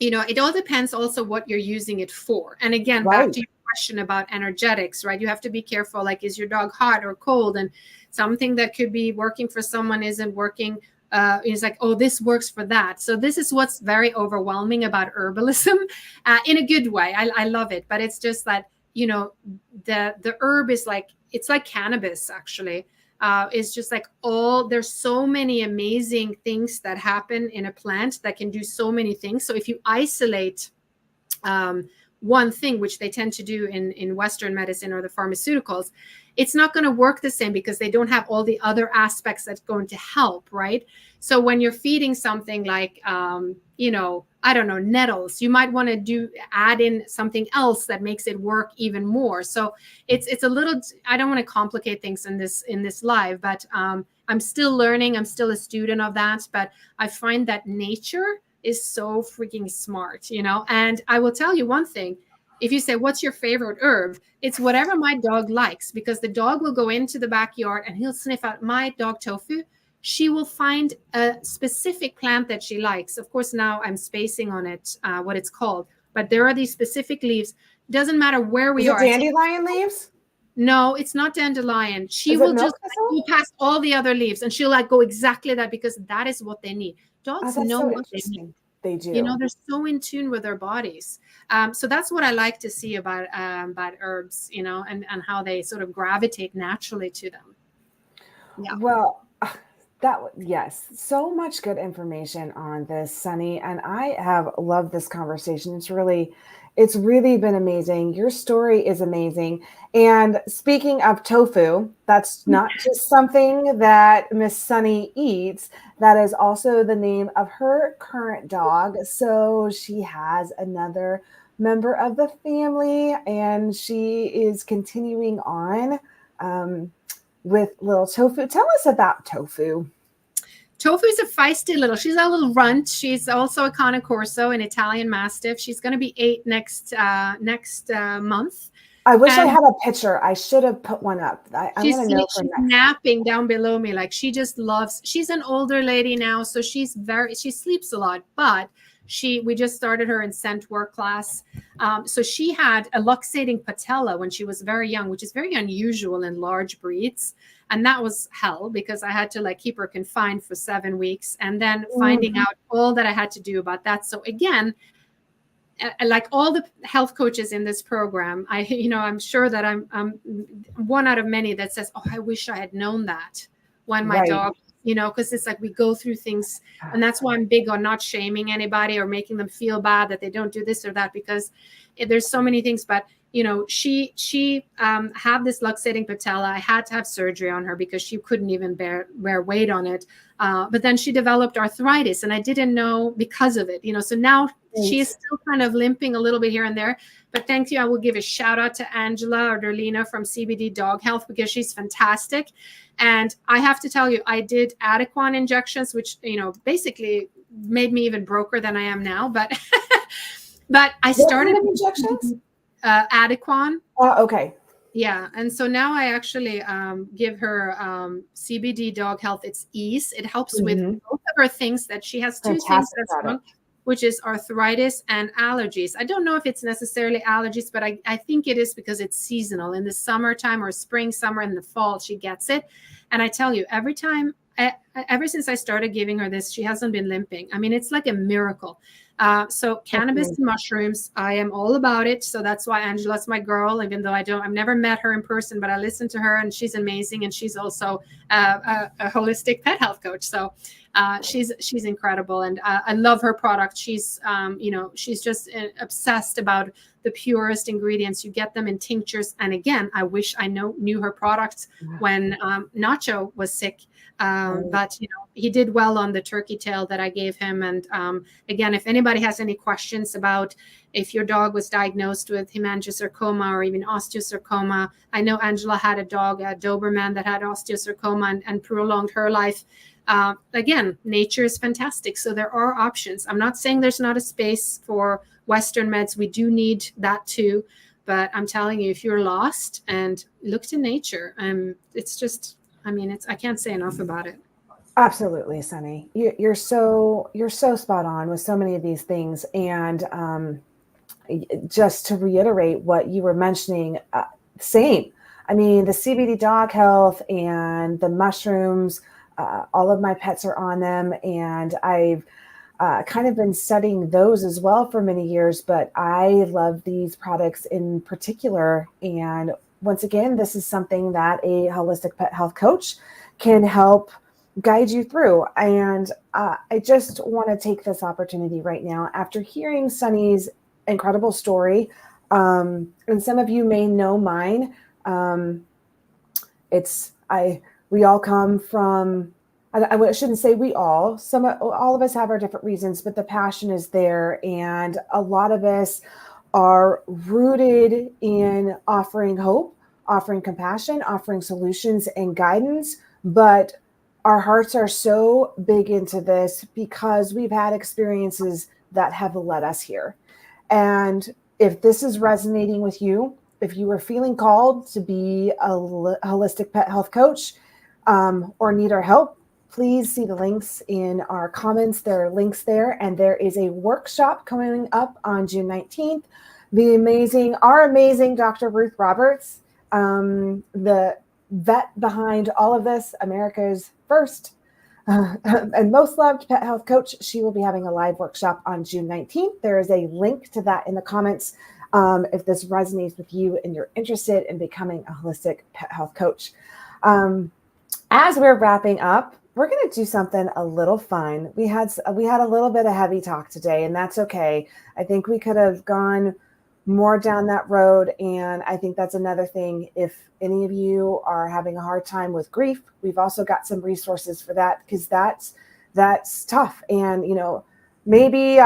It all depends also what you're using it for. And again, back to your question about energetics, right? You have to be careful. Like, is your dog hot or cold? And something that could be working for someone isn't working. It's like, oh, this works for that. So this is what's very overwhelming about herbalism, in a good way. I love it, but it's just that, the herb is like, it's like cannabis, actually. It's just like there's so many amazing things that happen in a plant that can do so many things. So if you isolate one thing, which they tend to do in Western medicine or the pharmaceuticals, it's not going to work the same because they don't have all the other aspects that's going to help, right? So when you're feeding something like, I don't know, nettles, you might want to add in something else that makes it work even more. So it's a little, I don't want to complicate things in this live, but I'm still learning. I'm still a student of that, but I find that nature is so freaking smart, and I will tell you one thing. If you say, what's your favorite herb? It's whatever my dog likes, because the dog will go into the backyard and he'll sniff out my dog Tofu. She will find a specific plant that she likes. Of course, now I'm spacing on it, what it's called, but there are these specific leaves. Doesn't matter where we are. Dandelion leaves? No, it's not dandelion. She will just go past all the other leaves and she'll go exactly that, because that is what they need. Dogs know what they need. They do. They're so in tune with their bodies. So that's what I like to see about herbs, and how they sort of gravitate naturally to them. Yeah. Well, yes, so much good information on this, Sunny, and I have loved this conversation. It's really been amazing. Your story is amazing. And speaking of tofu, that's not just something that Miss Sunny eats. That is also the name of her current dog. So she has another member of the family, and she is continuing on with little Tofu. Tell us about Tofu. Tofu is a feisty she's a little runt. She's also a Cane Corso, an Italian Mastiff. She's going to be 8 next month. I wish I had a picture. I should have put one up. She's napping down below me. Like, she just loves, she's an older lady now, so she sleeps a lot, but we just started her in scent work class. So she had a luxating patella when she was very young, which is very unusual in large breeds. And that was hell, because I had to keep her confined for 7 weeks, and then finding out all that I had to do about that. So again, like all the health coaches in this program, I'm sure that I'm one out of many that says, oh, I wish I had known that when my dog, because it's like we go through things, and that's why I'm big on not shaming anybody or making them feel bad that they don't do this or that, because there's so many things. But she had this luxating patella. I had to have surgery on her because she couldn't even bear weight on it. But then she developed arthritis, and I didn't know because of it. So now she is still kind of limping a little bit here and there. But thank you. I will give a shout out to Angela or Darlena from CBD Dog Health, because she's fantastic. And I have to tell you, I did Adequan injections, which basically made me even broker than I am now. But I started injections. Adequan. Okay. Yeah. And so now I actually give her CBD Dog Health. It's Ease. It helps with both of her things that she has. Two things that's wrong, which is arthritis and allergies. I don't know if it's necessarily allergies, but I think it is, because it's seasonal. In the summertime or spring, summer, in the fall, she gets it. And I tell you, every time, ever since I started giving her this, she hasn't been limping. I mean, it's like a miracle. So cannabis and mushrooms, I am all about it. So that's why Angela's my girl, even though I've never met her in person, but I listen to her, and she's amazing. And she's also a holistic pet health coach. So She's incredible, and I love her product. She's she's just obsessed about the purest ingredients. You get them in tinctures, and again, I wish I knew her products when Nacho was sick. But he did well on the turkey tail that I gave him. And again, if anybody has any questions about if your dog was diagnosed with hemangiosarcoma or even osteosarcoma, I know Angela had a dog, a Doberman, that had osteosarcoma and prolonged her life. Again, nature is fantastic. So there are options. I'm not saying there's not a space for Western meds. We do need that too. But I'm telling you, if you're lost, and look to nature, it's just, I can't say enough about it. Absolutely, Sunny. You're so spot on with so many of these things. And just to reiterate what you were mentioning, same. I mean, the CBD dog health and the mushrooms, all of my pets are on them, and I've kind of been studying those as well for many years, but I love these products in particular. And once again, this is something that a holistic pet health coach can help guide you through. And I just want to take this opportunity right now, after hearing Sunny's incredible story, and some of you may know mine. We all come from, I shouldn't say we all, all of us have our different reasons, but the passion is there. And a lot of us are rooted in offering hope, offering compassion, offering solutions and guidance. But our hearts are so big into this because we've had experiences that have led us here. And if this is resonating with you, if you are feeling called to be a holistic pet health coach, or need our help, please see the links in our comments. There are links there, and there is a workshop coming up on June 19th. Our amazing Dr. Ruth Roberts, the vet behind all of this, America's first and most loved pet health coach. She will be having a live workshop on June 19th. There is a link to that in the comments if this resonates with you and you're interested in becoming a holistic pet health coach. As we're wrapping up, we're going to do something a little fun. We had a little bit of heavy talk today, and that's okay. I think we could have gone more down that road, and I think that's another thing. If any of you are having a hard time with grief, we've also got some resources for that, because that's tough. And maybe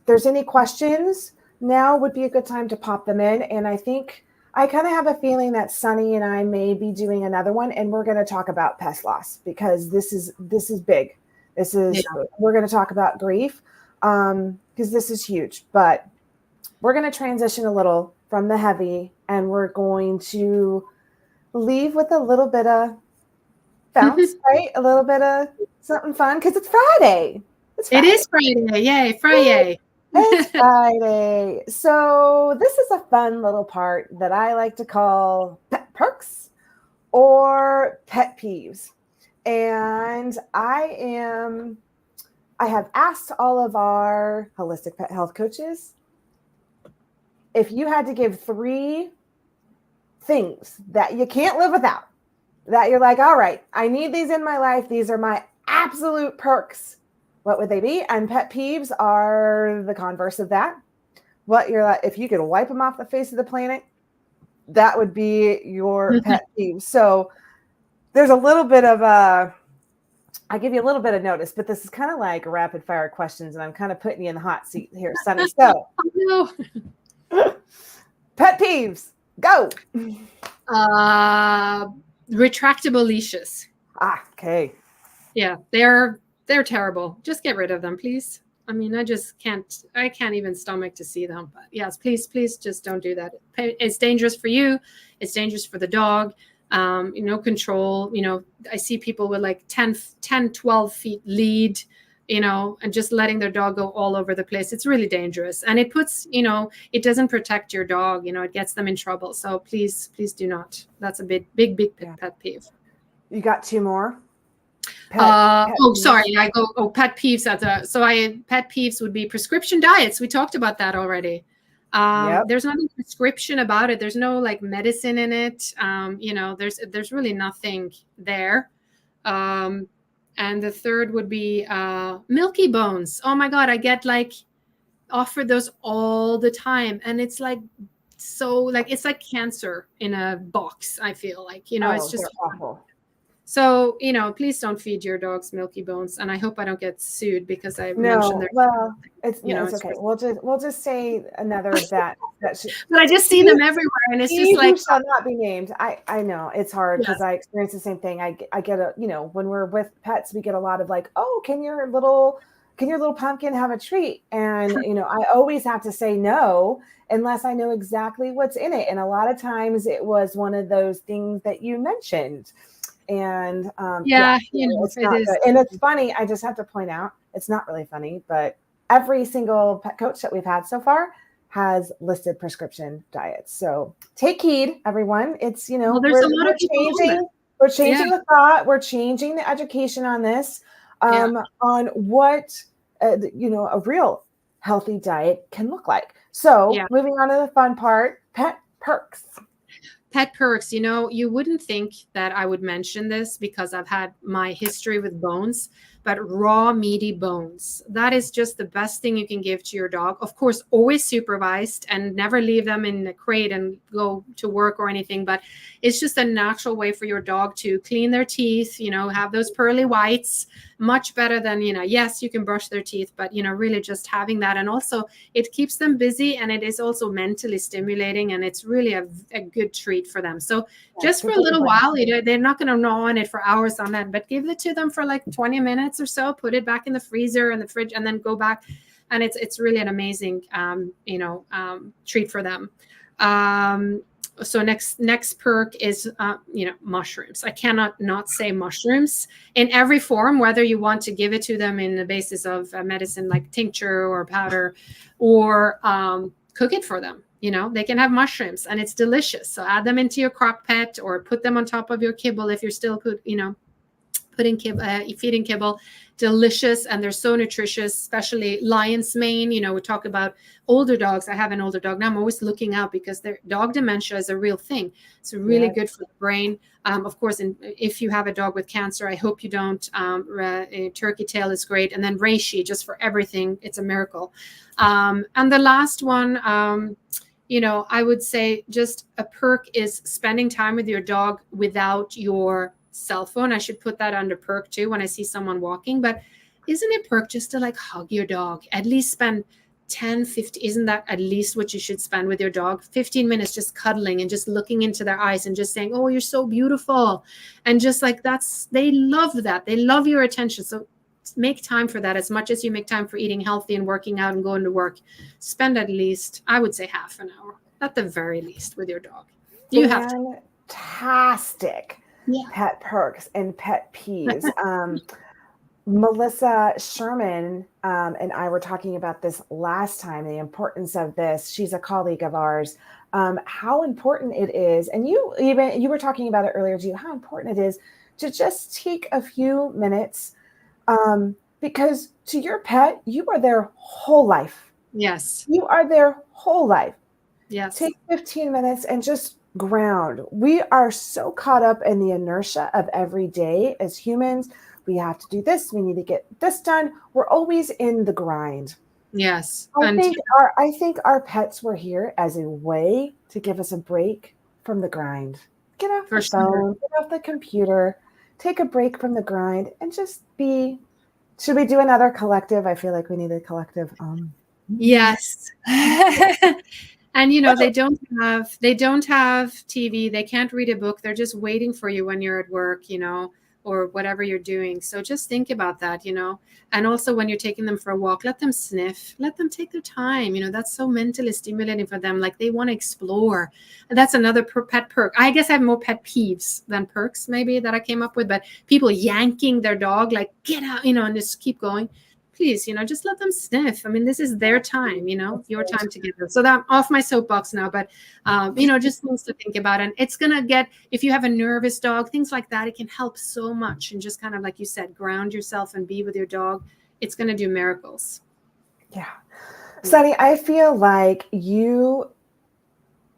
there's any questions, now would be a good time to pop them in. And I think I kind of have a feeling that Sunny and I may be doing another one, and we're going to talk about pest loss, because this is big. We're going to talk about grief, because this is huge. But we're going to transition a little from the heavy, and we're going to leave with a little bit of bounce, right? A little bit of something fun, because it's Friday. It is Friday. Yay, Friday. It's Friday. So this is a fun little part that I like to call pet perks or pet peeves. And I have asked all of our holistic pet health coaches, if you had to give 3 things that you can't live without, that you're like, all right, I need these in my life, these are my absolute perks, what would they be? And pet peeves are the converse of that. What you're like, if you could wipe them off the face of the planet, that would be your pet peeve. So there's a little bit of I give you a little bit of notice, but this is kind of like rapid fire questions, and I'm kind of putting you in the hot seat here, Sunny. So pet peeves, go. Retractable leashes. Okay. Yeah, they're terrible. Just get rid of them, please. I can't even stomach to see them. But yes, please just don't do that. It's dangerous for you. It's dangerous for the dog. Control. I see people with like 10, 12 feet lead, and just letting their dog go all over the place. It's really dangerous. And it puts, it doesn't protect your dog. It gets them in trouble. So please do not. That's a big pet peeve. You got 2 more? Sorry. I go, pet peeves. Pet peeves would be prescription diets. We talked about that already. Yep. There's nothing prescription about it. There's no like medicine in it. There's really nothing there. And the third would be Milky Bones. Oh my God, I get like offered those all the time. And it's like, so like, it's like cancer in a box, I feel like, it's Oh, they're just. awful. So, please don't feed your dogs Milky Bones. And I hope I don't get sued because I mentioned No, their, well, it's it's okay. for, We'll just say another that but I just see them everywhere. And it's just he like, who shall not be named. I know it's hard because yes. I experience the same thing. I get a, when we're with pets, we get a lot of like, oh, can your little pumpkin have a treat? And I always have to say no unless I know exactly what's in it. And a lot of times it was one of those things that you mentioned. And Yeah, it's it not is. good. And it's funny. I just have to point out, it's not really funny, but every single pet coach that we've had so far has listed prescription diets. So take heed, everyone. It's Well, there's we're a lot we're of people on that. changing, we're Yeah. changing the thought, we're changing the education on this, Yeah. on what a real healthy diet can look like. So Yeah. moving on to the fun part, pet perks. Pet perks, you wouldn't think that I would mention this because I've had my history with bones, but raw meaty bones. That is just the best thing you can give to your dog. Of course, always supervised and never leave them in the crate and go to work or anything, but it's just a natural way for your dog to clean their teeth, have those pearly whites, much better than, yes, you can brush their teeth, but, really just having that. And also it keeps them busy and it is also mentally stimulating and it's really a good treat for them. So just for a little while, they're not going to gnaw on it for hours on end, but give it to them for like 20 minutes or so, put it back in the freezer and the fridge and then go back. And it's really an amazing, treat for them. So next perk is, mushrooms. I cannot not say mushrooms in every form, whether you want to give it to them in the basis of medicine, like tincture or powder, or cook it for them. They can have mushrooms and it's delicious. So add them into your crock pot or put them on top of your kibble if you're still putting feeding kibble. Delicious, and they're so nutritious, especially lion's mane. We talk about older dogs. I have an older dog now. I'm always looking out because their dog dementia is a real thing. It's really good for the brain. Of course, if you have a dog with cancer, I hope you don't. Turkey tail is great, and then reishi, just for everything. It's a miracle. And the last one, I would say just a perk is spending time with your dog without your cell phone. I should put that under perk too when I see someone walking. But isn't it perk just to like hug your dog? At least spend 10, 15. Isn't that at least what you should spend with your dog? 15 minutes just cuddling and just looking into their eyes and just saying, oh, you're so beautiful. And just like they love that. They love your attention. So make time for that as much as you make time for eating healthy and working out and going to work. Spend at least, I would say, half an hour at the very least with your dog. You have to. Fantastic. Pet perks and pet peeves. Melissa Sherman and I were talking about this last time, the importance of this. She's a colleague of ours. How important it is, and you were talking about it earlier too, how important it is to just take a few minutes, because to your pet, you are their whole life. Yes. You are their whole life. Yes. Take 15 minutes and just ground. We are so caught up in the inertia of every day as humans. We have to do this. We need to get this done. We're always in the grind. Yes. I think our pets were here as a way to give us a break from the grind. Get off the phone, get off the computer, take a break from the grind, and just be. Should we do another collective? I feel like we need a collective. Yes. And they don't have TV. They can't read a book. They're just waiting for you when you're at work, or whatever you're doing. So just think about that, and also when you're taking them for a walk, let them sniff, let them take their time. That's so mentally stimulating for them. Like they want to explore. And that's another pet perk. I guess I have more pet peeves than perks maybe that I came up with, but people yanking their dog, like get out, and just keep going. Please, just let them sniff. I mean, this is their time, your time together. So that I'm off my soapbox now, but, just things to think about. And it's going to get, if you have a nervous dog, things like that, it can help so much. And just kind of, like you said, ground yourself and be with your dog. It's going to do miracles. Yeah. Sunny, I feel like you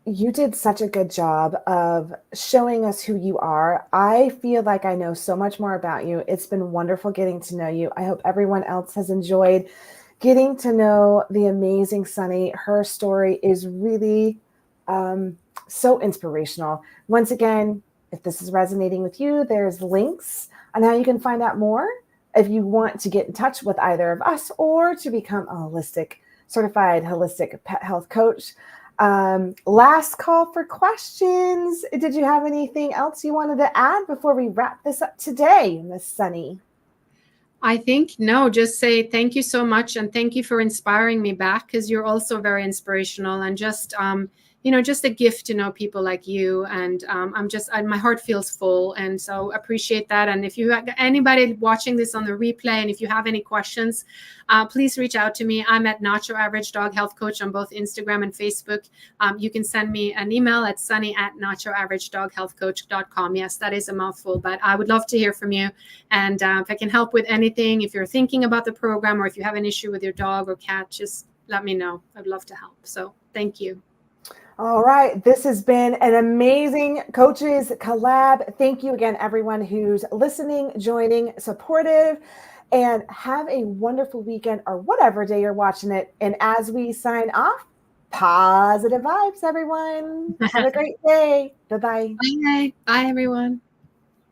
You did such a good job of showing us who you are. I feel like I know so much more about you. It's been wonderful getting to know you. I hope everyone else has enjoyed getting to know the amazing Sunny. Her story is really so inspirational. Once again, if this is resonating with you, there's links on how you can find out more if you want to get in touch with either of us or to become a certified holistic pet health coach. Last call for questions. Did you have anything else you wanted to add before we wrap this up today, Miss Sunny? I think no, just say thank you so much and thank you for inspiring me back, because you're also very inspirational, and just just a gift to know people like you. And my heart feels full, and so appreciate that. And if you have anybody watching this on the replay, and if you have any questions, please reach out to me. I'm at Nacho Average Dog Health Coach on both Instagram and Facebook. You can send me an email at sunny@nachoaverageDogHealthCoach.com. Yes, that is a mouthful, but I would love to hear from you. And if I can help with anything, if you're thinking about the program or if you have an issue with your dog or cat, just let me know. I'd love to help. So thank you. All right. This has been an amazing coaches collab. Thank you again, everyone who's listening, joining, supportive, and have a wonderful weekend or whatever day you're watching it. And as we sign off, positive vibes, everyone. Have a great day. Bye-bye. Bye. Bye, everyone.